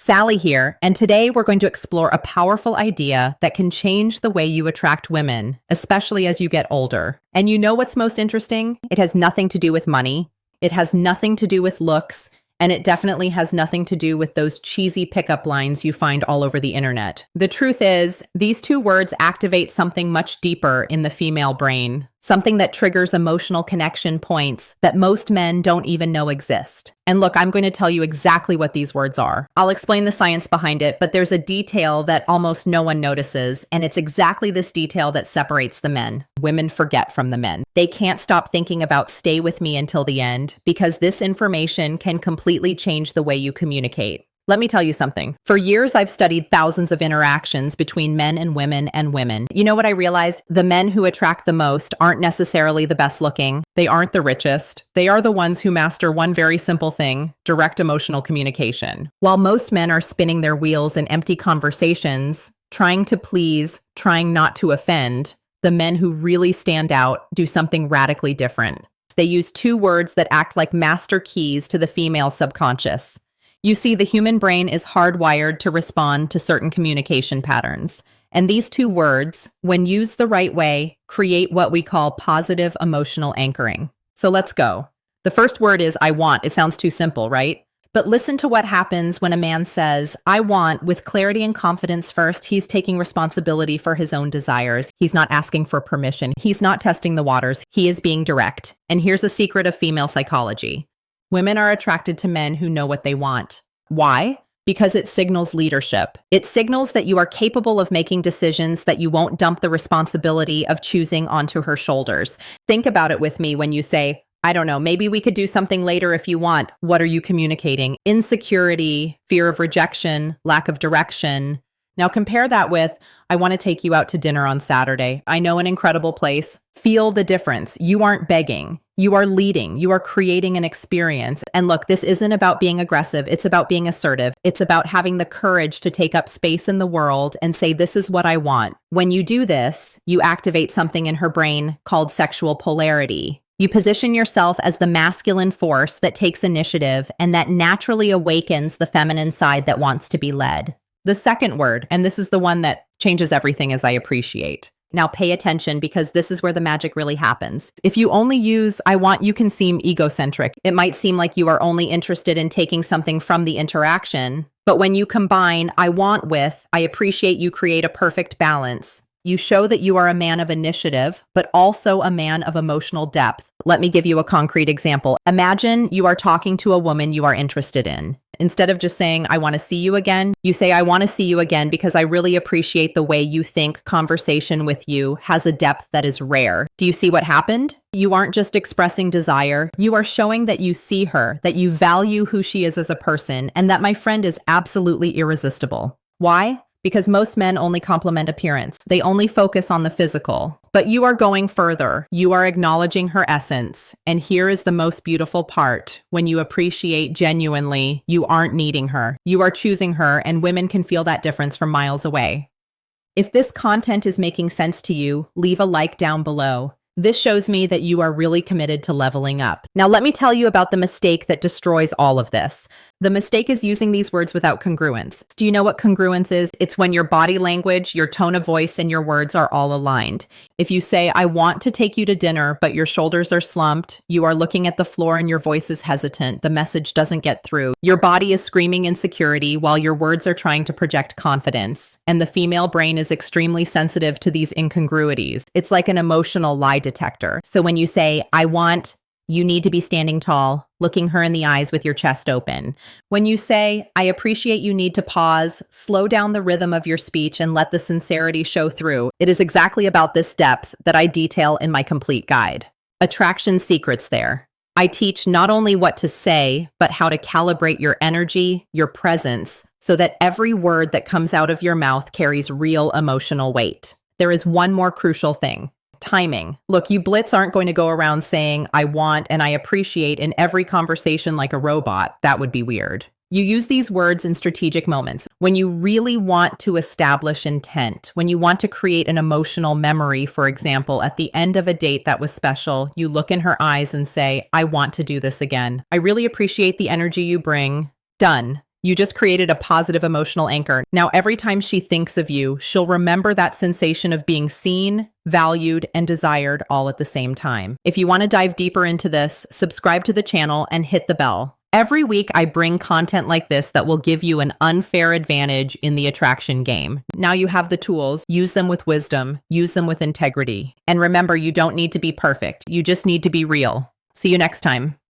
Sally here, and today we're going to explore a powerful idea that can change the way you attract women, especially as you get older. And you know what's most interesting? It has nothing to do with money, it has nothing to do with looks, and it definitely has nothing to do with those cheesy pickup lines you find all over the internet. The truth is, these two words activate something much deeper in the female brain, something that triggers emotional connection points that most men don't even know exist. And look, I'm going to tell you exactly what these words are. I'll explain the science behind it, but there's a detail that almost no one notices, and it's exactly this detail that separates the men. Women forget from the men. They can't stop thinking about stay with me until the end, because this information can completely change the way you communicate. Let me tell you something. For years, I've studied thousands of interactions between men and women and women. You know what I realized? The men who attract the most aren't necessarily the best looking. They aren't the richest. They are the ones who master one very simple thing: direct emotional communication. While most men are spinning their wheels in empty conversations, trying to please, trying not to offend, the men who really stand out do something radically different. They use two words that act like master keys to the female subconscious. You see, the human brain is hardwired to respond to certain communication patterns. And these two words, when used the right way, create what we call positive emotional anchoring. So let's go. The first word is I want. It sounds too simple, right? But listen to what happens when a man says, I want, with clarity and confidence first. He's taking responsibility for his own desires. He's not asking for permission. He's not testing the waters. He is being direct. And here's a secret of female psychology. Women are attracted to men who know what they want. Why? Because it signals leadership. It signals that you are capable of making decisions, that you won't dump the responsibility of choosing onto her shoulders. Think about it with me when you say, I don't know, maybe we could do something later if you want. What are you communicating? Insecurity, fear of rejection, lack of direction. Now compare that with, I want to take you out to dinner on Saturday. I know an incredible place. Feel the difference. You aren't begging. You are leading. You are creating an experience. And look, this isn't about being aggressive. It's about being assertive. It's about having the courage to take up space in the world and say, this is what I want. When you do this, you activate something in her brain called sexual polarity. You position yourself as the masculine force that takes initiative and that naturally awakens the feminine side that wants to be led. The second word, and this is the one that changes everything, is I appreciate. Now pay attention, because this is where the magic really happens. If you only use I want, you can seem egocentric. It might seem like you are only interested in taking something from the interaction. But when you combine I want with I appreciate, you create a perfect balance. You show that you are a man of initiative, but also a man of emotional depth. Let me give you a concrete example. Imagine you are talking to a woman you are interested in. Instead of just saying, I want to see you again, you say, I want to see you again because I really appreciate the way you think. Conversation with you has a depth that is rare. Do you see what happened? You aren't just expressing desire. You are showing that you see her, that you value who she is as a person, and that my friend is absolutely irresistible. Why? Because most men only compliment appearance. They only focus on the physical. But you are going further. You are acknowledging her essence. And here is the most beautiful part. When you appreciate genuinely, you aren't needing her. You are choosing her, and women can feel that difference from miles away. If this content is making sense to you, leave a like down below. This shows me that you are really committed to leveling up. Now let me tell you about the mistake that destroys all of this. The mistake is using these words without congruence. Do you know what congruence is? It's when your body language, your tone of voice, and your words are all aligned. If you say, I want to take you to dinner, but your shoulders are slumped, you are looking at the floor and your voice is hesitant, the message doesn't get through. Your body is screaming insecurity while your words are trying to project confidence. And the female brain is extremely sensitive to these incongruities. It's like an emotional lie detector. So when you say, I want, you need to be standing tall, looking her in the eyes with your chest open. When you say, I appreciate, you need to pause, slow down the rhythm of your speech, and let the sincerity show through. It is exactly about this depth that I detail in my complete guide. Attraction secrets there. I teach not only what to say, but how to calibrate your energy, your presence, so that every word that comes out of your mouth carries real emotional weight. There is one more crucial thing. Timing. Look, you blitz aren't going to go around saying, I want and I appreciate in every conversation like a robot. That would be weird. You use these words in strategic moments. When you really want to establish intent, when you want to create an emotional memory, for example, at the end of a date that was special, you look in her eyes and say, I want to do this again. I really appreciate the energy you bring. Done. You just created a positive emotional anchor. Now, every time she thinks of you, she'll remember that sensation of being seen, valued, and desired all at the same time. If you want to dive deeper into this, subscribe to the channel and hit the bell. Every week, I bring content like this that will give you an unfair advantage in the attraction game. Now you have the tools. Use them with wisdom. Use them with integrity. And remember, you don't need to be perfect. You just need to be real. See you next time.